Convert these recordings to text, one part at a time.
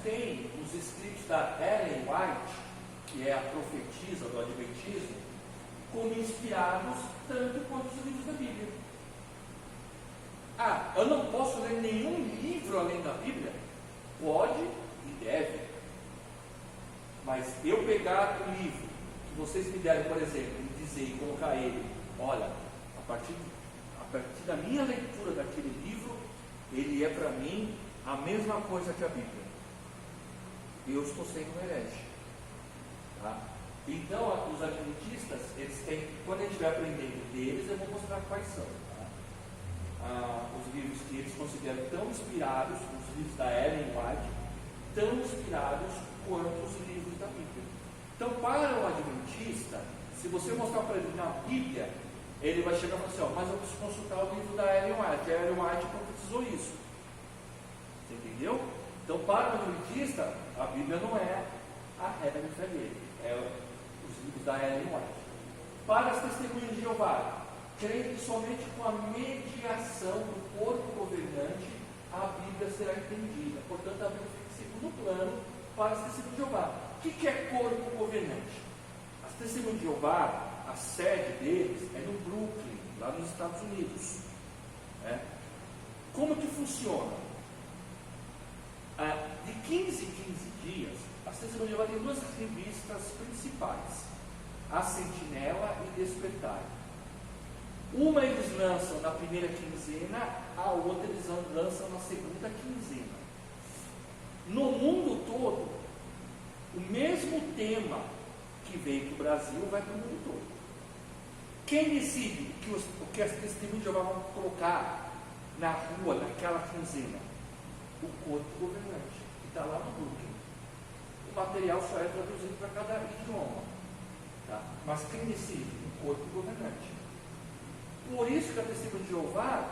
tem os escritos da Ellen White, que é a profetisa do Adventismo, como inspirados tanto quanto os livros da Bíblia. Ah, eu não posso ler nenhum livro além da Bíblia? Pode e deve. Mas eu pegar o livro que vocês me deram, por exemplo, e dizer e colocar ele, olha, a partir da minha leitura daquele livro, ele é para mim a mesma coisa que a Bíblia. Eu estou sendo um herege. Tá? Então, os adventistas, eles têm, quando a gente vai aprendendo deles, eu vou mostrar quais são. Tá? Os livros que eles consideram tão inspirados, os livros da Ellen White, tão inspirados quanto os livros da Bíblia. Então, para o adventista, se você mostrar para ele na Bíblia, ele vai chegar e falar assim, ó, mas eu preciso consultar o livro da Ellen White. A Ellen White profetizou isso. Você entendeu? Então, para o adventista, a Bíblia não é a regra de fé dele, é os livros da Ellen White. Para as testemunhas de Jeová, creio que somente com a mediação do corpo governante a Bíblia será entendida. Portanto, a Bíblia fica em segundo plano para as testemunhas de Jeová. O que é corpo governante? As testemunhas de Jeová, a sede deles é no Brooklyn, lá nos Estados Unidos. Como que funciona? De 15 em 15 dias, as testemunhas de Jeová têm duas revistas principais, a Sentinela e Despertar. Uma eles lançam na primeira quinzena, a outra eles lançam na segunda quinzena. No mundo todo, o mesmo tema que veio para o Brasil vai para o mundo todo. Quem decide o que as testemunhas de Jeová vão colocar na rua, naquela quinzena? O corpo governante, que está lá no Brooklyn. O material só é traduzido para cada idioma. Tá? Mas quem decide? O corpo governante. Por isso que a testemunha de Jeová,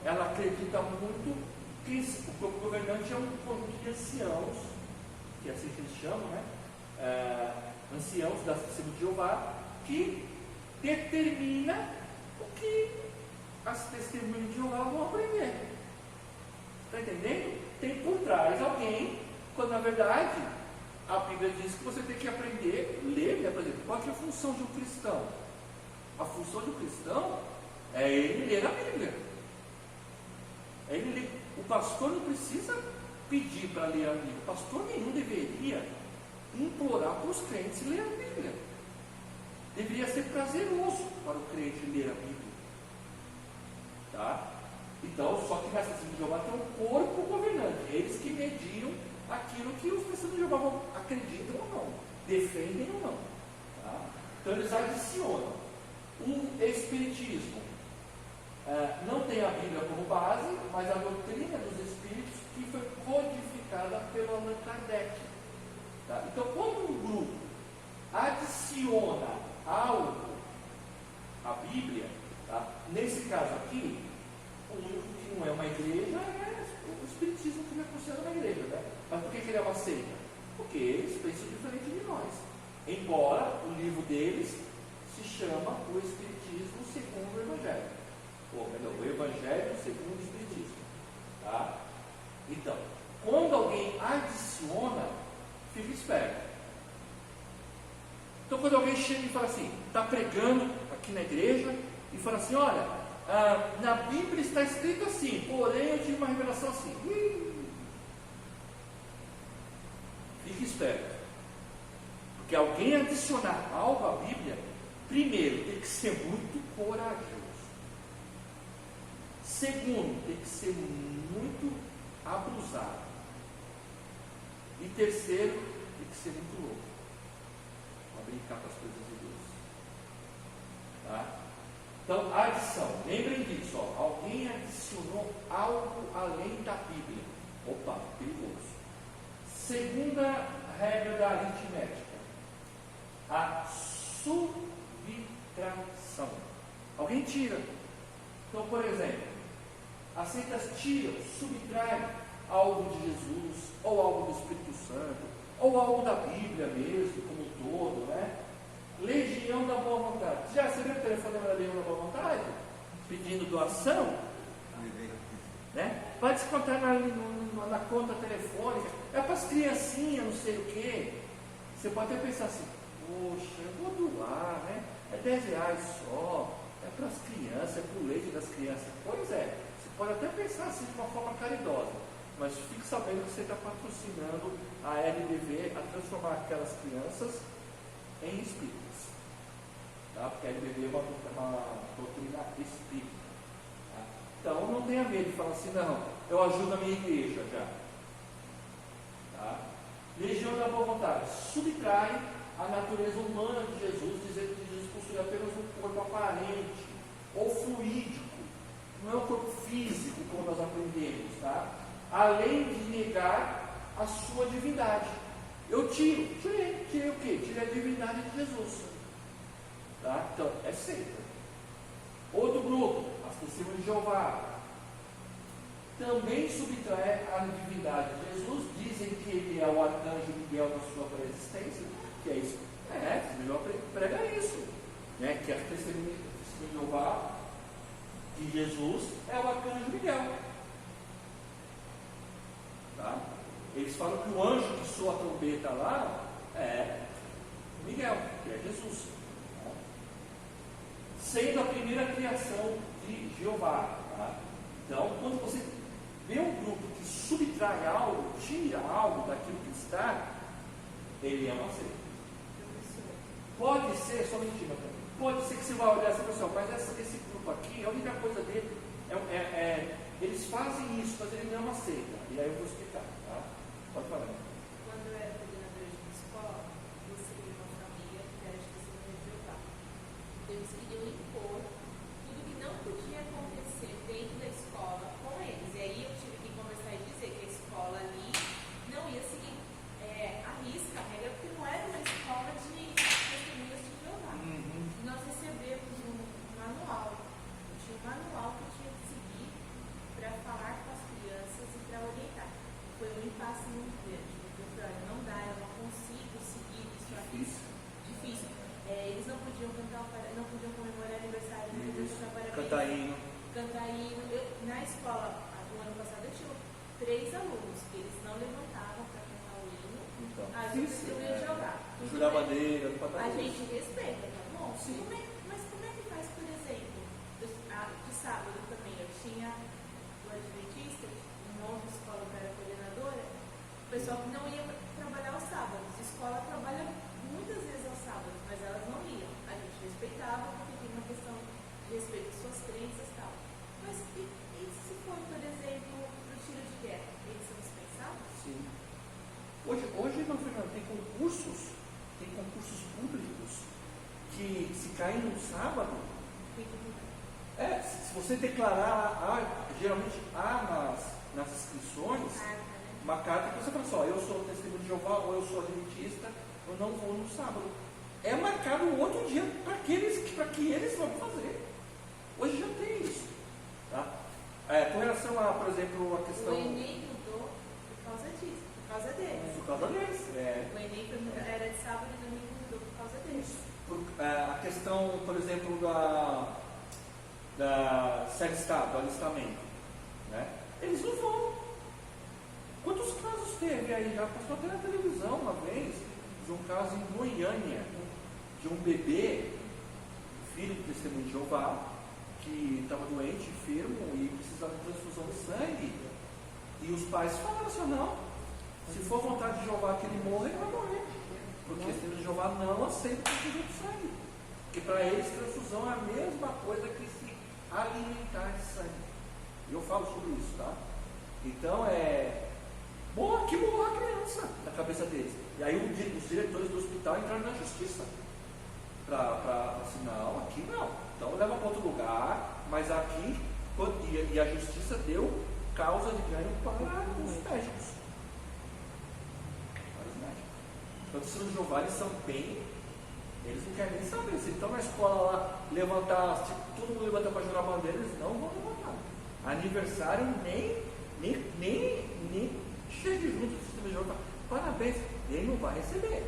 ela acredita muito que o corpo governante é um conjunto de anciãos, que é assim que eles chamam, né? Anciãos da testemunha de Jeová, que determina o que as testemunhas de Jeová vão aprender. Está entendendo? Tem por trás alguém, quando na verdade a Bíblia diz que você tem que aprender, ler, por exemplo, qual que é a função de um cristão? A função de um cristão é ele ler a Bíblia. É ele ler. O pastor não precisa pedir para ler a Bíblia. O pastor nenhum deveria implorar para os crentes ler a Bíblia. Deveria ser prazeroso para o crente ler a Bíblia. Tá? Então, só que nessa testemunha de Jeová tem um corpo governante. Eles que mediam aquilo que os testemunhos de Jeová acreditam ou não, defendem ou não. Tá? Então, eles adicionam. O Espiritismo não tem a Bíblia como base, mas a doutrina dos Espíritos que foi codificada pelo Allan Kardec. Tá? Então, quando um grupo adiciona algo à Bíblia, tá? Nesse caso aqui, o único que não é uma igreja é o Espiritismo, que não é considerado uma igreja. Né? Mas por que ele é uma seita? Porque eles pensam diferente de nós. Embora o livro deles se chama O Espiritismo Segundo o Evangelho. Ou melhor, o Evangelho Segundo o Espiritismo. Tá? Então, quando alguém adiciona, fica esperto. Então, quando alguém chega e fala assim, está pregando aqui na igreja, e fala assim, olha, na Bíblia está escrito assim, porém eu tive uma revelação assim. Fique esperto. Porque alguém adicionar algo à Bíblia, primeiro, tem que ser muito corajoso. Segundo, tem que ser muito abusado. E terceiro, tem que ser muito louco. Para brincar com as coisas de Deus. Tá? Então, a adição, lembrem disso, ó, alguém adicionou algo além da Bíblia. Opa, perigoso. Segunda regra da aritmética, a subtração. Alguém tira. Então, por exemplo, as seitas tiram, subtraem algo de Jesus, ou algo do Espírito Santo, ou algo da Bíblia mesmo, como um todo, né? Legião da Boa Vontade. Já recebeu o telefone da Legião da Boa Vontade? Pedindo doação? Né? vai descontar na conta telefônica, é para as criancinhas, não sei o quê. Você pode até pensar assim, poxa, eu vou doar, né? É R$10 só, é para as crianças, é para o leite das crianças. Pois é, você pode até pensar assim de uma forma caridosa, mas fique sabendo que você está patrocinando a LBV a transformar aquelas crianças em espíritas. Tá? Porque a LBV é uma doutrina espírita. Tá? Então não tenha medo de falar assim, não, eu ajudo a minha igreja já. Tá? Legião da boa vontade subtrai a natureza humana de Jesus, dizendo que Jesus possui apenas um corpo aparente ou fluídico, não é um corpo físico, como nós aprendemos, tá? Além de negar a sua divindade. Eu tirei o quê? Tirei a divindade de Jesus. Tá? Então, é seita. Outro grupo, as testemunhas de Jeová, também subtrai a divindade de Jesus, dizem que ele é o arcanjo Miguel na sua pré-existência, que é isso. Melhor prega isso, né? Que a testemunha de Jeová, que Jesus é o arcanjo Miguel. Tá? Eles falam que o anjo que soa a trombeta lá é Miguel, que é Jesus. Tá? Sendo a primeira criação de Jeová. Tá? Então, quando você vê um grupo que subtrai algo, tira algo daquilo que está, ele é uma seita. Pode ser, só mentira, pode ser que você vai olhar assim, pessoal, mas esse grupo aqui, a única coisa dele eles fazem isso, mas ele não é uma seita. E aí eu vou explicar, tá? Pode falar. Quando eu era coordenadora de uma escola, eu recebi uma família que era de testemunha de Jeová. Então eles queriam impor tudo que não podia acontecer dentro da escola com eles. E aí eu tive que conversar e dizer que a escola ali não ia seguir a risca, a regra, porque não era uma escola de testemunhas de Jeová. Nós recebemos um manual. Tinha um manual que eu tinha que seguir para falar com as crianças e para orientar. Foi um impasse muito grande. Eu falei, não dá, eu não consigo seguir isso aqui. Difícil. Eles não podiam cantar, não podiam comemorar aniversário, não podiam cantar parabéns. Cantar hino. Na escola, no ano passado, eu tinha 3 alunos que eles não levantavam para cantar o hino. Então, a gente não ia jogar. Jurar a bandeira, a gente respeita, tá bom? Mas como é que faz, por exemplo, de sábado também? Eu tinha o adventista, uma outra escola que era coordenadora, o pessoal que não ia trabalhar aos sábados. A escola trabalha muitas vezes aos sábados, mas elas não iam. A gente respeitava, porque tem uma questão de respeito às suas crenças e tal. Mas e se for, por exemplo, para o tiro de guerra? Eles são dispensados? Sim. Hoje não, Fernando, tem concursos públicos que, se cair no sábado, se você declarar, geralmente há nas inscrições uma carta que você fala assim, eu sou testemunho de Jeová, ou eu sou adventista, eu não vou no sábado. É marcado um outro dia para que eles vão fazer. Hoje já tem isso. Tá? Com relação a, por exemplo, a questão... O Enem mudou por causa disso, por causa deles. Por causa deles. O Enem era de sábado e domingo mudou por causa deles. A questão, por exemplo, da série-estado, do alistamento, né? Eles não vão. Quantos casos teve aí? Já passou até na televisão uma vez, de um caso em Goiânia, de um bebê, filho do testemunho de Jeová, que estava doente, enfermo e precisava de transfusão de sangue. E os pais falaram assim, não, se for vontade de Jeová que ele morra, ele vai morrer. Porque o testemunho de Jeová não aceita transfusão de sangue. Porque para eles transfusão é a mesma coisa que se alimentar de sangue. E eu falo sobre isso, tá? Então que morra a criança na cabeça deles. E aí os diretores do hospital entraram na justiça para assim, não, aqui não. Então leva para outro lugar, mas aqui, e a justiça deu causa de ganho para os médicos. Então, os testemunhos de Jeová, eles são bem, eles não querem nem saber. Se estão na escola lá, levantar, todo mundo levanta para jurar a bandeira, eles não vão levantar. Aniversário, nem chega junto do testemunho de Jeová. Parabéns, ele não vai receber.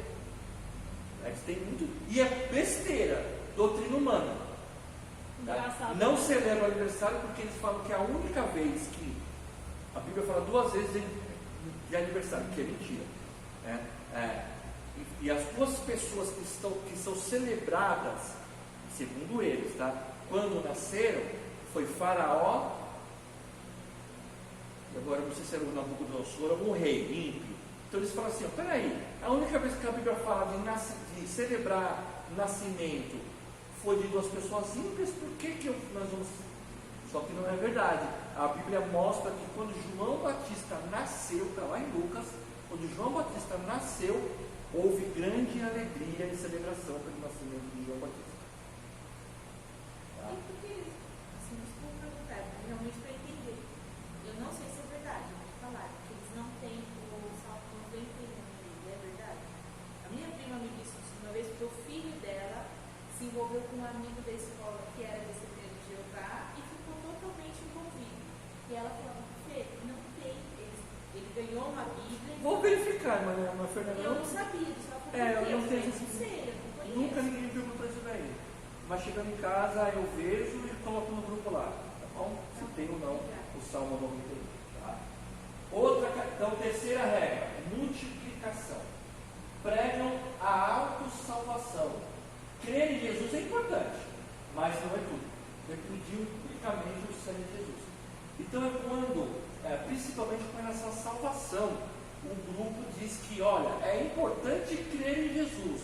Tem muito, e é besteira, doutrina humana. Tá? Não celebra o aniversário porque eles falam que é a única vez que A Bíblia fala 2 vezes de aniversário, que é mentira. E as 2 pessoas que são celebradas, segundo eles, tá? Quando nasceram, foi Faraó, e agora não sei se era o Nabucodonosor, algum rei ímpio. Então eles falam assim: peraí, a única vez que a Bíblia fala de celebrar o nascimento foi de 2 pessoas ímpias, por que nós vamos. Só que não é verdade. A Bíblia mostra que quando João Batista nasceu, está lá em Lucas, quando João Batista nasceu, houve grande alegria e celebração pelo nascimento de João Batista. Tá? E por que, assim, desculpa perguntar, realmente para entender. Eu não sei se é verdade, eu vou falar, que eles não têm o Salmo 91, é verdade? A minha prima me disse isso uma vez, porque o filho dela se envolveu com um amigo da escola que era testemunha de Jeová e ficou totalmente envolvido. E ela falou: Fê, não tem. Ele ganhou uma Bíblia. Vou verificar, mas Fernanda. Eu não sabia, só porque eu não tenho não sei, eu não conheço. Nunca ninguém me perguntou isso daí. Mas chegando em casa, eu vejo e coloco no grupo lá, tá bom? Se tem ou não o Salmo 91. Tá? Então, terceira regra: multiplicação. Pregam a autossalvação. Crer em Jesus é importante, mas não é tudo. É pedir unicamente o sangue de Jesus. Então é quando, principalmente com essa salvação, o grupo diz que, olha, é importante crer em Jesus,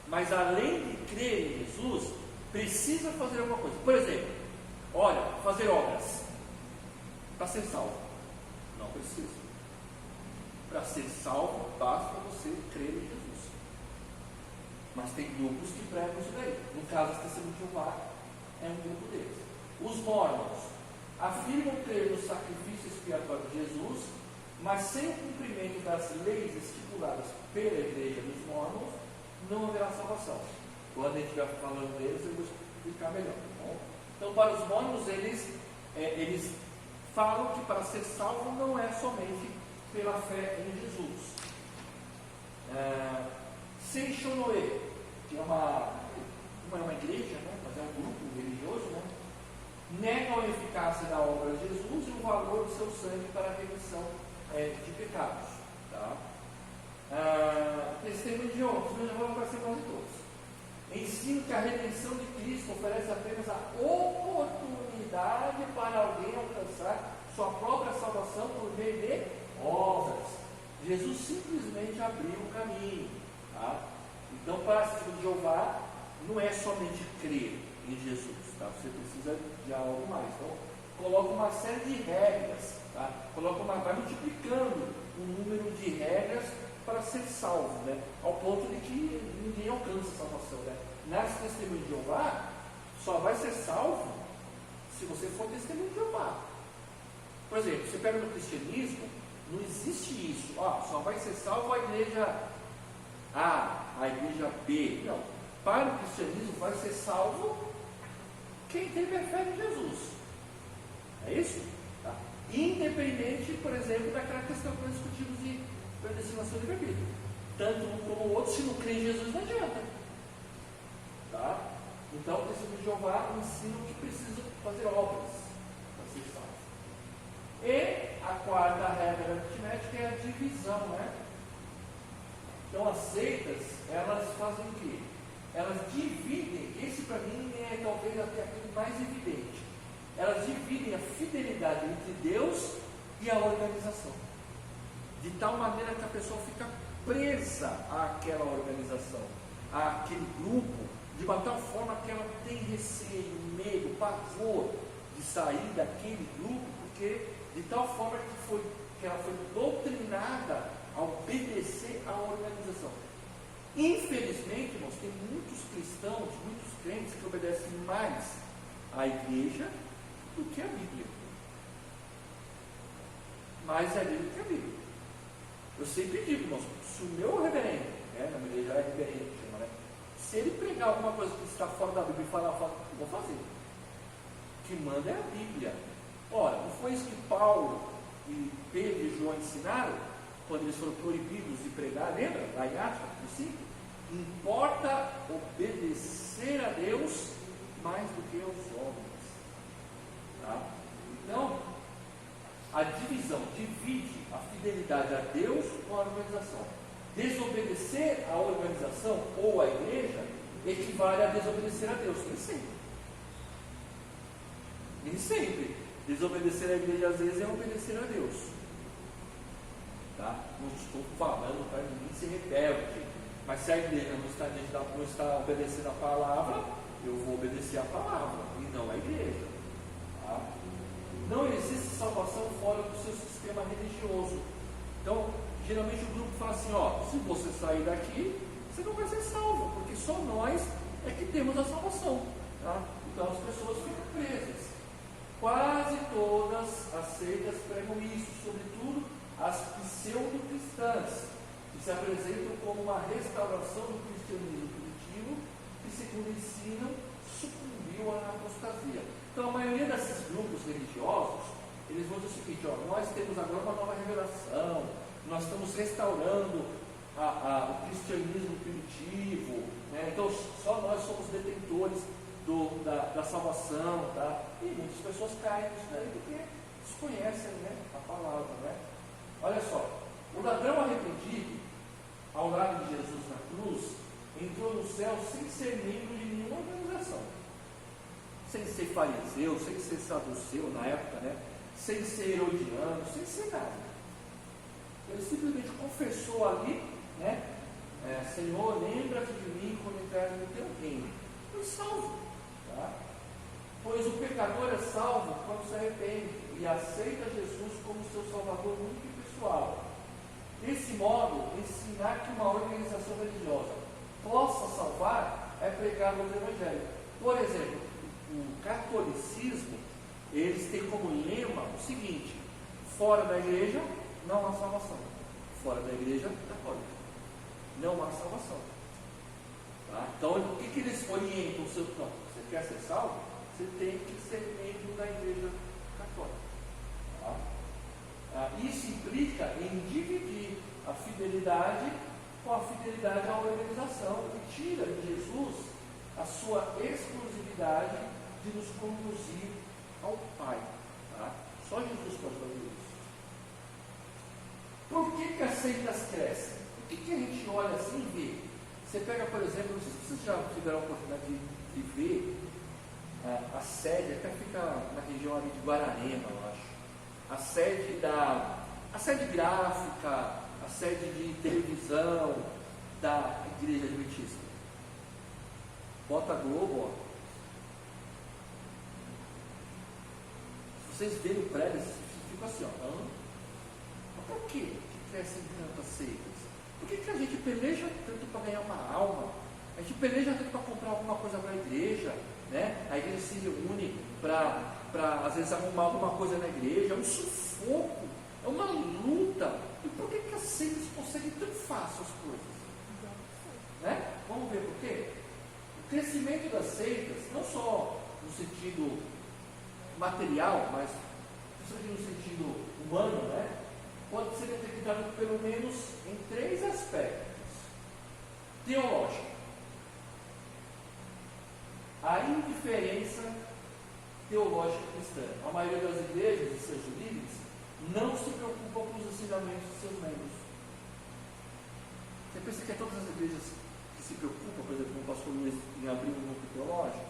mas além de crer em Jesus, precisa fazer alguma coisa. Por exemplo, olha, fazer obras para ser salvo. Não precisa. Para ser salvo, basta você crer em Jesus. Mas tem grupos que pregam isso daí. No caso, as Testemunhas de Jeová é um grupo deles. Os mormons afirmam crer no sacrifício expiatório de Jesus, mas sem o cumprimento das leis estipuladas pela igreja dos mormons, não haverá salvação. Quando a gente estiver falando deles, eu vou explicar melhor. Tá bom? Então, para os mormons, eles falam que para ser salvo não é somente pela fé em Jesus. Seishonoe, que é uma igreja, né, mas é um grupo religioso, né, negam a eficácia da obra de Jesus e o valor do seu sangue para a remissão de pecados. Tá? Testemunho de Jeová vai aparecer quase todos. Ensino que a redenção de Cristo oferece apenas a oportunidade para alguém alcançar sua própria salvação por meio de obras. Jesus simplesmente abriu o caminho. Tá? Então, para a Testemunha de Jeová, não é somente crer em Jesus, tá? Você precisa de algo mais. Então, coloca uma série de regras, tá? Vai multiplicando o número de regras para ser salvo, né? Ao ponto de que ninguém alcança a salvação. Né? Nas Testemunhas de Jeová, só vai ser salvo se você for Testemunha de Jeová. Por exemplo, você pega no cristianismo, não existe isso. Só vai ser salvo a igreja A, a igreja B. Não. Para o cristianismo vai ser salvo quem tem fé em Jesus. É isso? Tá? Independente, por exemplo, daquela questão que nós discutimos de predestinação e livre-arbítrio. Tanto um como o outro, se não crê em Jesus, não adianta. Tá? Então, o Testemunho de Jeová ensina que precisa fazer obras para ser salvo. E a quarta regra aritmética é a divisão, né? Então as seitas, elas fazem o quê? Elas dividem, esse para mim é talvez até aquilo mais evidente. Elas dividem a fidelidade entre Deus e a organização. De tal maneira que a pessoa fica presa àquela organização, àquele grupo, de uma tal forma que ela tem receio, medo, pavor de sair daquele grupo, porque de tal forma que ela foi doutrinada a obedecer à organização. Infelizmente, irmãos, tem muitos cristãos, muitos crentes que obedecem mais à igreja do que à Bíblia. Mais à Bíblia do que à Bíblia. Eu sempre digo, irmãos, se o meu reverendo, na minha igreja é reverendo, chama, né? Se ele pregar alguma coisa que está fora da Bíblia e falar, eu vou fazer. O que manda é a Bíblia. Ora, não foi isso que Paulo e Pedro e João ensinaram quando eles foram proibidos de pregar? Lembra? Lá em Atos 5? Importa obedecer a Deus mais do que aos homens. Tá? Então, a divisão divide a fidelidade a Deus com a organização. Desobedecer à organização ou à igreja equivale a desobedecer a Deus. Nem sempre. Nem sempre. Desobedecer à igreja às vezes é obedecer a Deus. Tá? Não estou falando para ninguém ser rebelde, mas se a igreja não está obedecendo a palavra, eu vou obedecer a palavra e não a igreja. Tá? Não existe salvação fora do seu sistema religioso. Então, geralmente o grupo fala assim, se você sair daqui, você não vai ser salvo, porque só nós é que temos a salvação. Tá? Então as pessoas ficam presas. Quase todas as seitas pregam isso, sobretudo as pseudo-cristãs, que se apresentam como uma restauração do cristianismo primitivo, que, segundo ensinam, sucumbiu à apostasia. Então, a maioria desses grupos religiosos, eles vão dizer o seguinte, nós temos agora uma nova revelação, nós estamos restaurando o cristianismo primitivo, né? Então só nós somos detentores da salvação, tá? E muitas pessoas caem nisso daí porque desconhecem, né, a palavra, né? Olha só, o ladrão arrependido, ao lado de Jesus na cruz, entrou no céu sem ser membro de nenhuma organização, sem ser fariseu, sem ser saduceu na época, né? Sem ser herodiano, sem ser nada. Ele simplesmente confessou ali, né? Senhor, lembra-te de mim quando entrares no teu reino. Foi salvo. Tá? Pois o pecador é salvo quando se arrepende e aceita Jesus como seu salvador único e pessoal. Desse modo, ensinar que uma organização religiosa possa salvar é pregar o evangelho. Por exemplo, o catolicismo, eles têm como lema o seguinte: fora da igreja não há salvação. Fora da igreja católica não há salvação. Tá? Então, o que eles orientam o seu plano? Você quer ser salvo? Você tem que ser membro da igreja católica. Tá? Isso implica em dividir a fidelidade com a fidelidade à organização e tira de Jesus a sua exclusividade de nos conduzir ao Pai. Tá? Só Jesus pode fazer isso. Por que as seitas crescem? Por que a gente olha assim e vê? Você pega, por exemplo, não sei se vocês já tiveram a oportunidade de ver a sede, até fica na região ali de Guararema, eu acho. A sede gráfica, a sede de televisão da Igreja Adventista. Bota a Globo, Se vocês verem o prédio, vocês ficam assim, Mas por que crescem tantas seitas? Por que a gente peleja tanto para ganhar uma alma? A gente peleja tanto para comprar alguma coisa para a igreja, né? A igreja se reúne para às vezes arrumar alguma coisa na igreja. É um sufoco, é uma luta. E por que as seitas conseguem tão fácil as coisas? Né? Vamos ver por quê? O crescimento das seitas, não só no sentido material, mas no sentido humano, né? Pode ser detectado pelo menos em 3 aspectos. Teológico. A indiferença teológica cristã. A maioria das igrejas e seus líderes não se preocupam com os ensinamentos de seus membros. Você pensa que é todas as igrejas que se preocupam, por exemplo, como o pastor Luiz, em abrir um grupo teológico,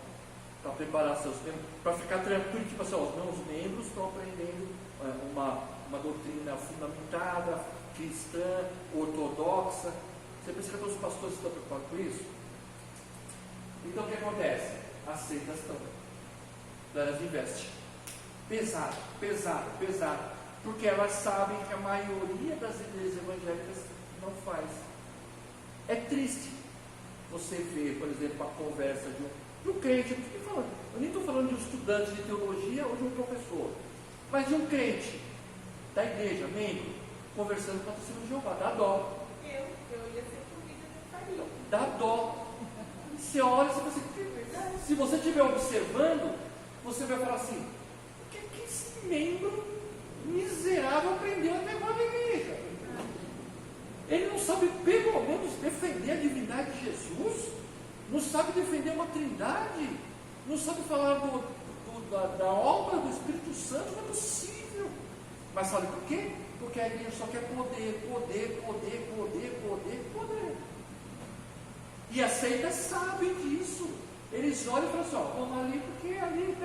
para preparar seus membros, para ficar tranquilo, tipo assim, os meus membros estão aprendendo uma doutrina fundamentada, cristã, ortodoxa. Você pensa que todos os pastores estão preocupados com isso? Então o que acontece? As seitas estão. Elas investem. Pesado, pesado, pesado. Porque elas sabem que a maioria das igrejas evangélicas não faz. É triste você ver, por exemplo, a conversa de um crente. Eu nem estou falando de um estudante de teologia ou de um professor, mas de um crente da igreja, membro, conversando com a testemunha de Jeová. Dá dó. Eu ia ser comida de farinha. Dá dó. Você olha, se você estiver observando, você vai falar assim: o que esse membro miserável aprendeu até agora na igreja? Ele não sabe pelo menos defender a divindade de Jesus? Não sabe defender uma trindade? Não sabe falar da obra do Espírito Santo? Não é possível. Mas sabe por quê? Porque a igreja só quer poder. E as seitas sabem disso. Eles olham e falam assim, vamos ali porque ali,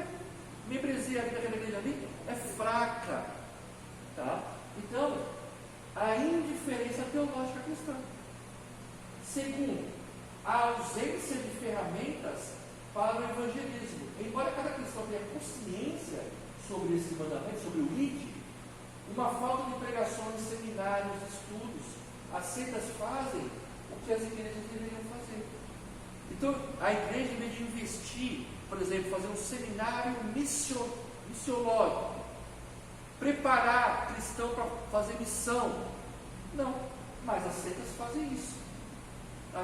membresia ali daquela igreja ali é fraca. Tá? Então, a indiferença teológica cristã. Segundo, a ausência de ferramentas para o evangelismo. Embora cada cristão tenha consciência sobre esse mandamento, sobre o ID, uma falta de pregações, seminários, estudos, as seitas fazem o que as igrejas deveriam fazer. Então, a igreja, em vez de investir, por exemplo, fazer um seminário missiológico, preparar cristão para fazer missão, não, mas as seitas fazem isso.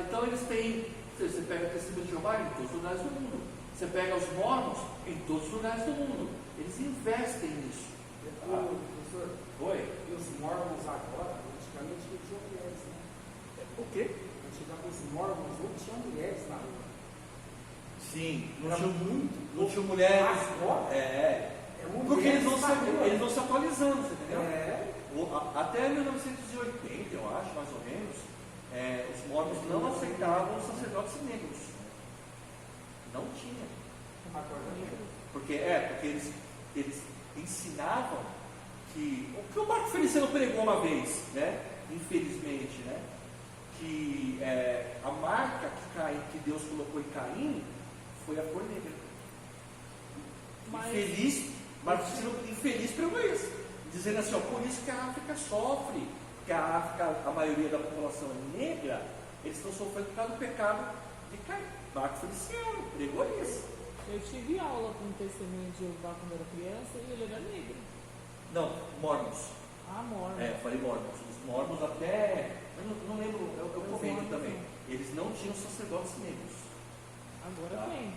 Então, eles têm, você pega a Testemunha de Jeová em todos os lugares do mundo, você pega os mormons em todos os lugares do mundo, eles investem nisso. Professor, Oi? E os mormons agora, antigamente não tinham mulheres, né? O quê? Antigamente os mormons não tinham mulheres na rua. Sim, Era muito. não tinha mulheres. Agora, Porque eles vão mulheres se atualizando, você entendeu? É. Até 1980, eu acho, mais ou menos, os mormons não aceitavam os sacerdotes negros. Não tinha. Agora, Porque eles ensinavam o que o Marco Feliciano pregou uma vez, né? Infelizmente, né? Que a marca que Deus colocou em Caim foi a cor negra. Marco Feliciano infeliz pregou isso, dizendo assim, por isso que a África sofre, porque a África, a maioria da população é negra, eles estão sofrendo por causa do pecado de Caim. Marco Feliciano pregou isso. Eu tive aula com um testemunho de Jeová quando era criança e ele era negro. Não, mormons. Mormon. Falei mormons. Os mormons até, eu não lembro, eu comento também. Eles não tinham sacerdotes negros. Agora tem.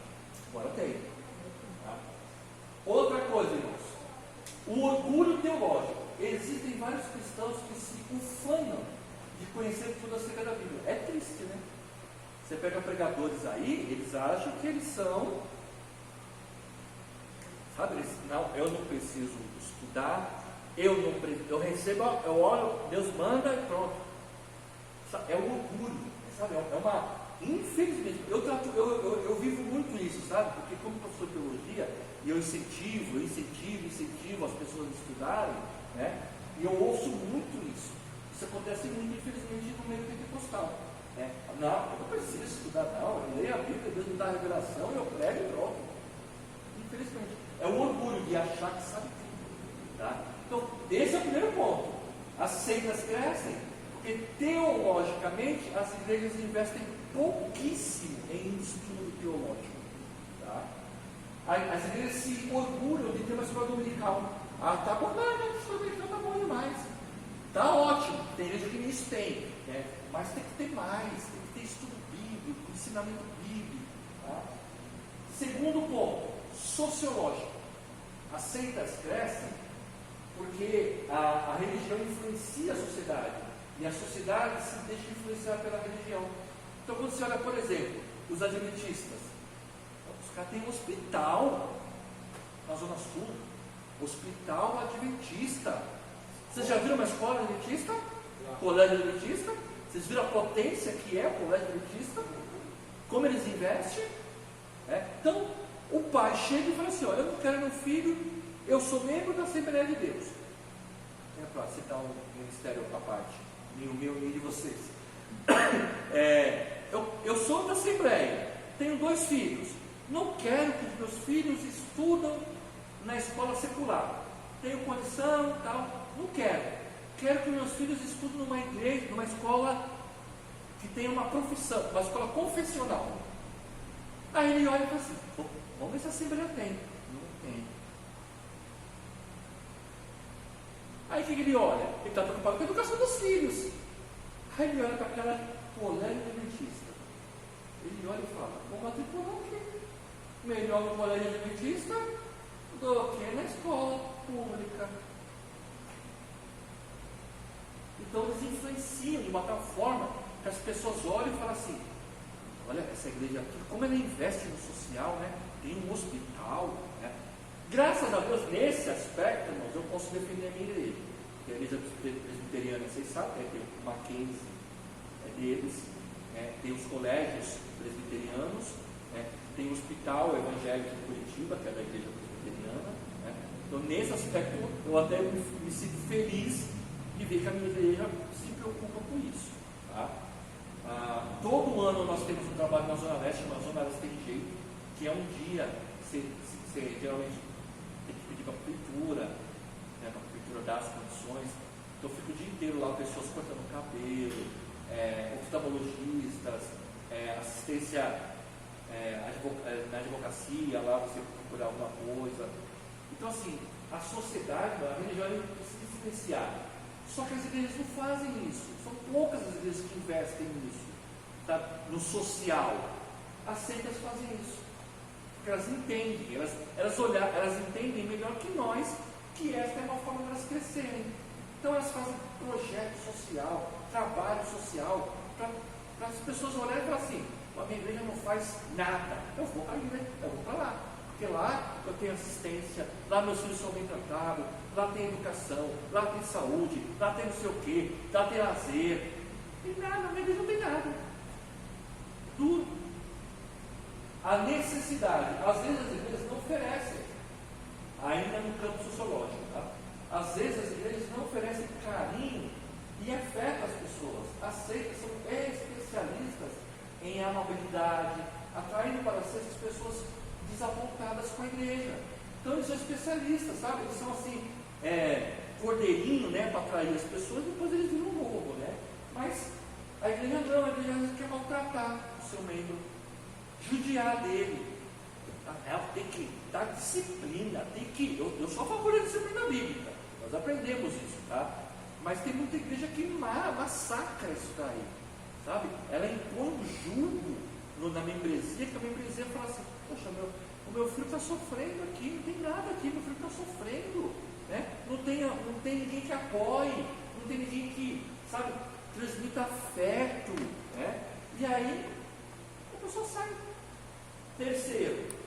Agora tem. Tá? Outra coisa, irmãos. O orgulho teológico. Existem vários cristãos que se ufanam de conhecer tudo acerca da Bíblia. É triste, né? Você pega pregadores aí, eles acham que eles são, sabe, eu não preciso estudar, eu recebo, eu olho, Deus manda e pronto. É um orgulho, sabe? É uma, infelizmente, eu vivo muito isso, sabe? Porque como professor de teologia, eu incentivo as pessoas a estudarem, né? E eu ouço muito isso. Isso acontece muito, infelizmente, no meio pentecostal. Não, eu não preciso estudar, não. Eu leio a Bíblia, Deus me dá a revelação, eu prego e pronto. Infelizmente. É um orgulho de achar que sabe tudo. Tá? Então, esse é o primeiro ponto. As seitas crescem, porque teologicamente as igrejas investem pouquíssimo em estudo teológico. Tá? As igrejas se orgulham de ter uma escola dominical. Tá bom, não, a escola dominical tá bom demais. Tá ótimo, tem igreja que nisso tem, né? Mas tem que ter mais, tem que ter estudo bíblico, ensinamento bíblico. Tá? Segundo ponto, sociológico. As seitas crescem porque a religião influencia a sociedade e a sociedade se deixa influenciar pela religião. Então, quando você olha, por exemplo, os adventistas, os caras têm um hospital na Zona Sul, hospital adventista. Vocês já viram uma escola adventista? Colégio adventista? Vocês viram a potência que é o colégio adventista? Como eles investem? Então, o pai chega e fala assim, olha, eu não quero meu filho, eu sou membro da Assembleia de Deus. Para citar um ministério à parte, nem o meu nem de vocês. Eu sou da Assembleia, tenho 2 filhos, não quero que os meus filhos estudam na escola secular. Tenho condição, tal, não quero. Quero que meus filhos estudem numa igreja, numa escola que tenha uma profissão, uma escola confessional. Aí ele olha e fala assim, vamos ver se a Assembleia tem. Não tem. Aí o que ele olha? Ele está preocupado com a educação dos filhos. Aí ele olha para aquela colégio adventista. Ele olha e fala, vou matricular o quê? Melhor no colégio adventista do que na escola pública. Então eles influenciam de uma tal forma que as pessoas olham e falam assim, olha essa igreja aqui, como ela investe no social, né? Tem um hospital, né? Graças a Deus, nesse aspecto, irmãos, eu posso defender a minha igreja. A igreja presbiteriana, vocês sabem, tem o Mackenzie deles, tem os colégios presbiterianos, tem o Hospital Evangélico de Curitiba, que é da igreja presbiteriana. Então, nesse aspecto, eu até me sinto feliz de ver que a minha igreja se preocupa com isso. Tá? Todo ano nós temos um trabalho na Zona Leste, na Zona Leste tem jeito, que é um dia, você geralmente tem que pedir para a prefeitura, para a prefeitura dar as condições. Então eu fico o dia inteiro lá, pessoas cortando cabelo, oftalmologistas, assistência na advocacia, lá você procurar alguma coisa. Então assim, a sociedade, a religião precisa influenciar. Só que as igrejas não fazem isso. São poucas as igrejas que investem nisso, tá? No social. As seitas fazem isso. Porque elas entendem, elas entendem melhor que nós que esta é uma forma de elas crescerem. Então elas fazem projeto social, trabalho social, para as pessoas olharem e falar assim, a minha igreja não faz nada, eu vou para lá. Porque lá eu tenho assistência, lá meus filhos são bem tratados, lá tem educação, lá tem saúde, lá tem não sei o quê, lá tem lazer. Tem nada, a minha igreja não tem nada. Tudo. A necessidade, às vezes as igrejas não oferecem, ainda no campo sociológico, tá? Às vezes as igrejas não oferecem carinho e afeto às pessoas. As seitas são especialistas em amabilidade, atraindo para si as pessoas desapontadas com a igreja. Então eles são especialistas, sabe? Eles são assim, cordeirinho, né, para atrair as pessoas, depois eles viram um lobo, né? Mas a igreja não, a igreja quer maltratar o seu membro, judiar dele. Tem que dar disciplina, eu sou a favor da disciplina bíblica, nós aprendemos isso, tá? Mas tem muita igreja que massacra isso daí, sabe? Ela impõe um jugo na membresia, que a membresia fala assim, poxa, o meu filho está sofrendo aqui, não tem nada aqui, meu filho está sofrendo, né? Não tem ninguém que apoie, não tem ninguém que, sabe, transmita afeto, né? E aí a pessoa sai. Terceiro,